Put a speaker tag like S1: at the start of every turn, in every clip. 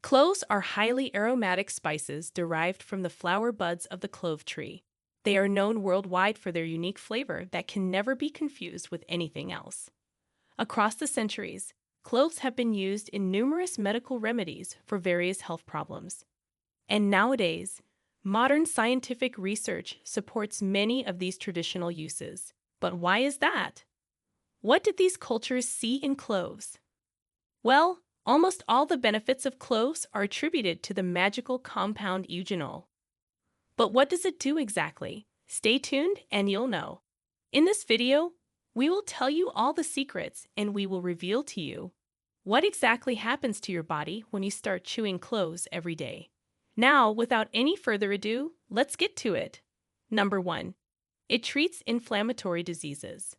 S1: Cloves are highly aromatic spices derived from the flower buds of the clove tree. They are known worldwide for their unique flavor that can never be confused with anything else. Across the centuries, cloves have been used in numerous medical remedies for various health problems. And nowadays, modern scientific research supports many of these traditional uses. But why is that? What did these cultures see in cloves? Well, almost all the benefits of cloves are attributed to the magical compound eugenol. But what does it do exactly? Stay tuned and you'll know. In this video, we will tell you all the secrets and we will reveal to you what exactly happens to your body when you start chewing cloves every day. Now, without any further ado, let's get to it. Number 1. It treats inflammatory diseases.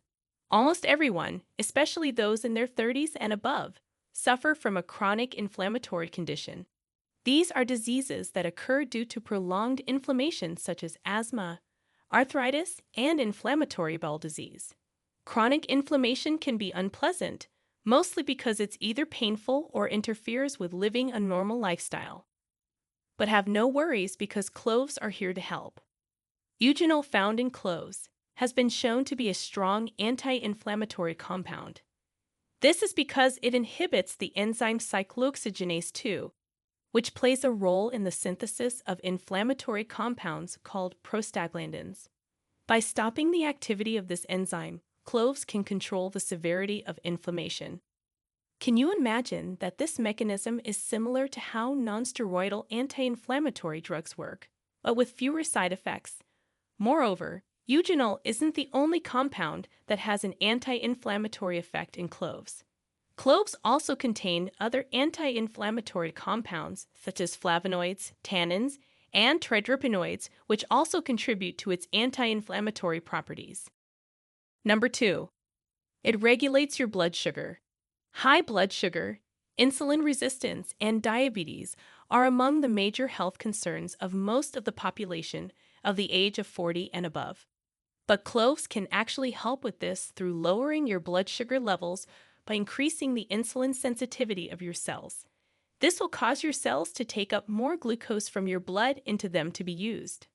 S1: Almost everyone, especially those in their 30s and above, suffer from a chronic inflammatory condition. These are diseases that occur due to prolonged inflammation such as asthma, arthritis, and inflammatory bowel disease. Chronic inflammation can be unpleasant, mostly because it's either painful or interferes with living a normal lifestyle. But have no worries because cloves are here to help. Eugenol found in cloves has been shown to be a strong anti-inflammatory compound. This is because it inhibits the enzyme cyclooxygenase 2, which plays a role in the synthesis of inflammatory compounds called prostaglandins. By stopping the activity of this enzyme, cloves can control the severity of inflammation. Can you imagine that this mechanism is similar to how nonsteroidal anti-inflammatory drugs work, but with fewer side effects? Moreover, eugenol isn't the only compound that has an anti-inflammatory effect in cloves. Cloves also contain other anti-inflammatory compounds such as flavonoids, tannins, and tridropinoids, which also contribute to its anti-inflammatory properties. Number 2. It regulates your blood sugar. High blood sugar, insulin resistance, and diabetes are among the major health concerns of most of the population of the age of 40 and above. But cloves can actually help with this through lowering your blood sugar levels by increasing the insulin sensitivity of your cells. This will cause your cells to take up more glucose from your blood into them to be used.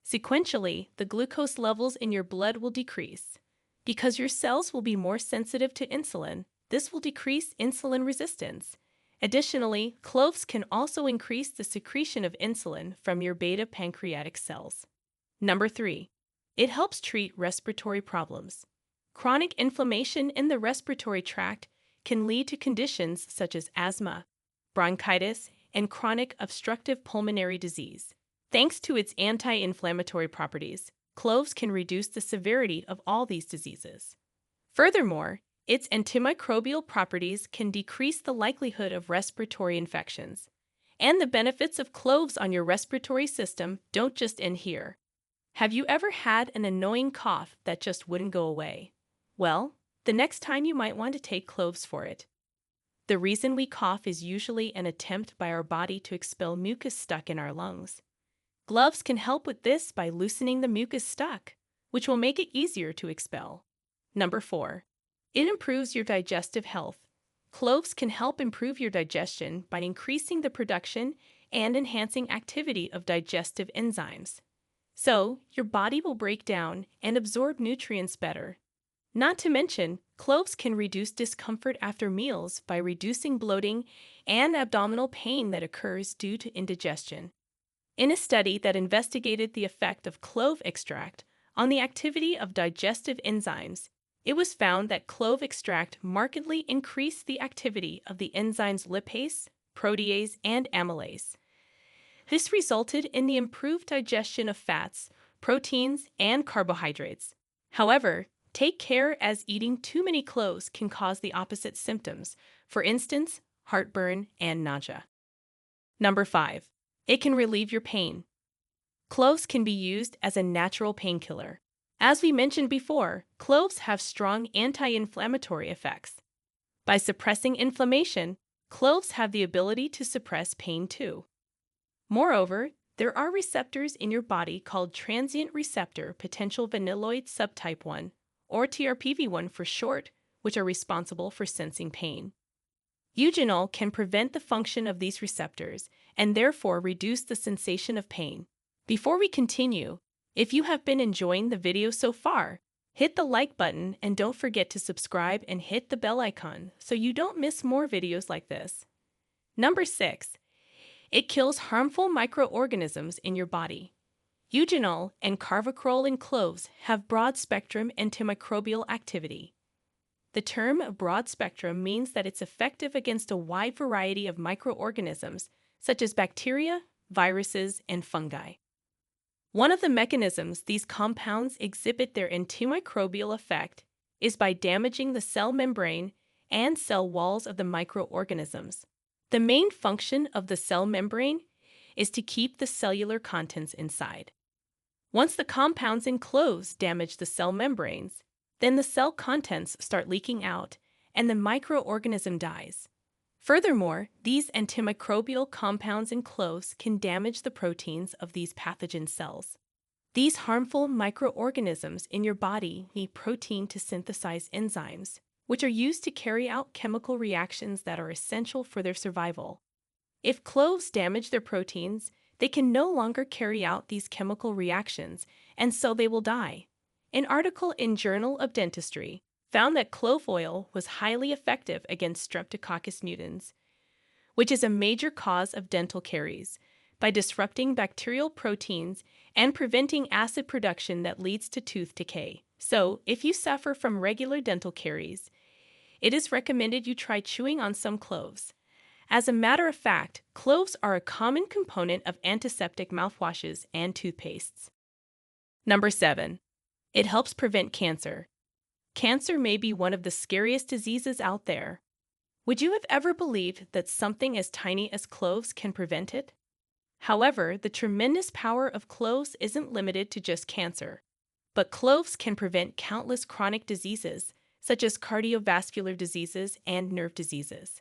S1: Sequentially, the glucose levels in your blood will decrease. Because your cells will be more sensitive to insulin, this will decrease insulin resistance. Additionally, cloves can also increase the secretion of insulin from your beta pancreatic cells. Number 3. It helps treat respiratory problems. Chronic inflammation in the respiratory tract can lead to conditions such as asthma, bronchitis, and chronic obstructive pulmonary disease. Thanks to its anti-inflammatory properties, cloves can reduce the severity of all these diseases. Furthermore, its antimicrobial properties can decrease the likelihood of respiratory infections. And the benefits of cloves on your respiratory system don't just end here. Have you ever had an annoying cough that just wouldn't go away? Well, the next time you might want to take cloves for it. The reason we cough is usually an attempt by our body to expel mucus stuck in our lungs. Gloves can help with this by loosening the mucus stuck, which will make it easier to expel. Number 4. It improves your digestive health. Cloves can help improve your digestion by increasing the production and enhancing activity of digestive enzymes. So, your body will break down and absorb nutrients better. Not to mention, cloves can reduce discomfort after meals by reducing bloating and abdominal pain that occurs due to indigestion. In a study that investigated the effect of clove extract on the activity of digestive enzymes, it was found that clove extract markedly increased the activity of the enzymes lipase, protease, and amylase. This resulted in the improved digestion of fats, proteins, and carbohydrates. However, take care as eating too many cloves can cause the opposite symptoms, for instance, heartburn and nausea. Number 5. It can relieve your pain. Cloves can be used as a natural painkiller. As we mentioned before, cloves have strong anti-inflammatory effects. By suppressing inflammation, cloves have the ability to suppress pain too. Moreover, there are receptors in your body called transient receptor potential vanilloid subtype 1, or TRPV1 for short, which are responsible for sensing pain. Eugenol can prevent the function of these receptors and therefore reduce the sensation of pain. Before we continue, if you have been enjoying the video so far, hit the like button and don't forget to subscribe and hit the bell icon so you don't miss more videos like this. Number 6. It kills harmful microorganisms in your body. Eugenol and carvacrol in cloves have broad-spectrum antimicrobial activity. The term broad spectrum means that it's effective against a wide variety of microorganisms, such as bacteria, viruses, and fungi. One of the mechanisms these compounds exhibit their antimicrobial effect is by damaging the cell membrane and cell walls of the microorganisms. The main function of the cell membrane is to keep the cellular contents inside. Once the compounds in cloves damage the cell membranes, then the cell contents start leaking out and the microorganism dies. Furthermore, these antimicrobial compounds in cloves can damage the proteins of these pathogen cells. These harmful microorganisms in your body need protein to synthesize enzymes, which are used to carry out chemical reactions that are essential for their survival. If cloves damage their proteins, they can no longer carry out these chemical reactions, and so they will die. An article in Journal of Dentistry found that clove oil was highly effective against Streptococcus mutans, which is a major cause of dental caries, by disrupting bacterial proteins and preventing acid production that leads to tooth decay. So, if you suffer from regular dental caries, it is recommended you try chewing on some cloves. As a matter of fact, cloves are a common component of antiseptic mouthwashes and toothpastes. Number 7. It helps prevent cancer. Cancer may be one of the scariest diseases out there. Would you have ever believed that something as tiny as cloves can prevent it? However, the tremendous power of cloves isn't limited to just cancer, but cloves can prevent countless chronic diseases, such as cardiovascular diseases and nerve diseases.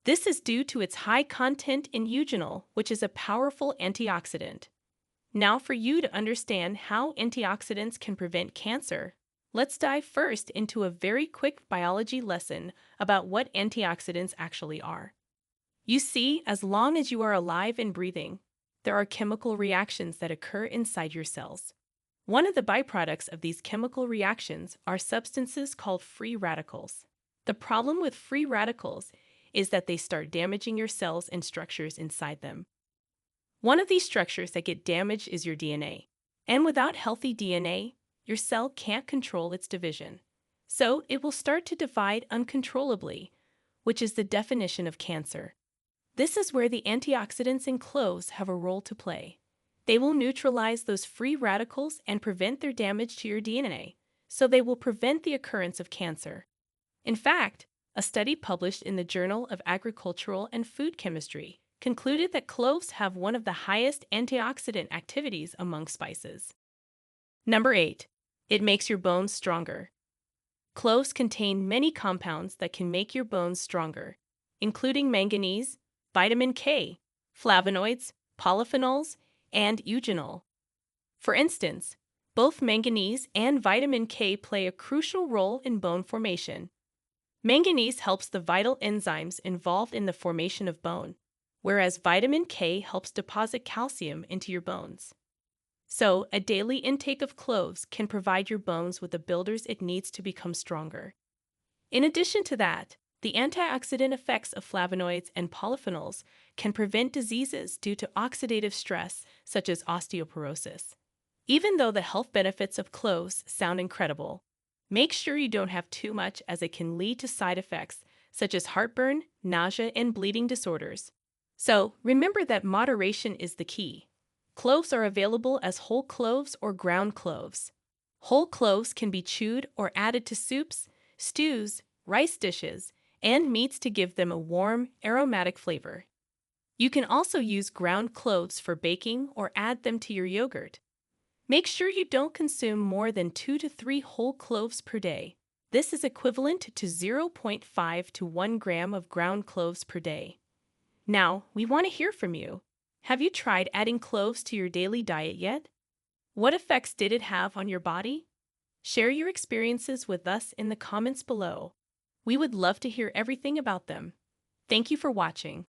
S1: This is due to its high content in eugenol, which is a powerful antioxidant. Now, for you to understand how antioxidants can prevent cancer, let's dive first into a very quick biology lesson about what antioxidants actually are. You see, as long as you are alive and breathing, there are chemical reactions that occur inside your cells. One of the byproducts of these chemical reactions are substances called free radicals. The problem with free radicals is that they start damaging your cells and structures inside them. One of these structures that get damaged is your DNA. And without healthy DNA, your cell can't control its division. So it will start to divide uncontrollably, which is the definition of cancer. This is where the antioxidants in cloves have a role to play. They will neutralize those free radicals and prevent their damage to your DNA, so they will prevent the occurrence of cancer. In fact, a study published in the Journal of Agricultural and Food Chemistry concluded that cloves have one of the highest antioxidant activities among spices. Number 8. It makes your bones stronger. Cloves contain many compounds that can make your bones stronger, including manganese, vitamin K, flavonoids, polyphenols, and eugenol. For instance, both manganese and vitamin K play a crucial role in bone formation. Manganese helps the vital enzymes involved in the formation of bone, whereas vitamin K helps deposit calcium into your bones. So, a daily intake of cloves can provide your bones with the builders it needs to become stronger. In addition to that, the antioxidant effects of flavonoids and polyphenols can prevent diseases due to oxidative stress, such as osteoporosis. Even though the health benefits of cloves sound incredible, make sure you don't have too much, as it can lead to side effects such as heartburn, nausea, and bleeding disorders. So, remember that moderation is the key. Cloves are available as whole cloves or ground cloves. Whole cloves can be chewed or added to soups, stews, rice dishes, and meats to give them a warm, aromatic flavor. You can also use ground cloves for baking or add them to your yogurt. Make sure you don't consume more than 2 to 3 whole cloves per day. This is equivalent to 0.5 to 1 gram of ground cloves per day. Now, we want to hear from you. Have you tried adding cloves to your daily diet yet? What effects did it have on your body? Share your experiences with us in the comments below. We would love to hear everything about them. Thank you for watching.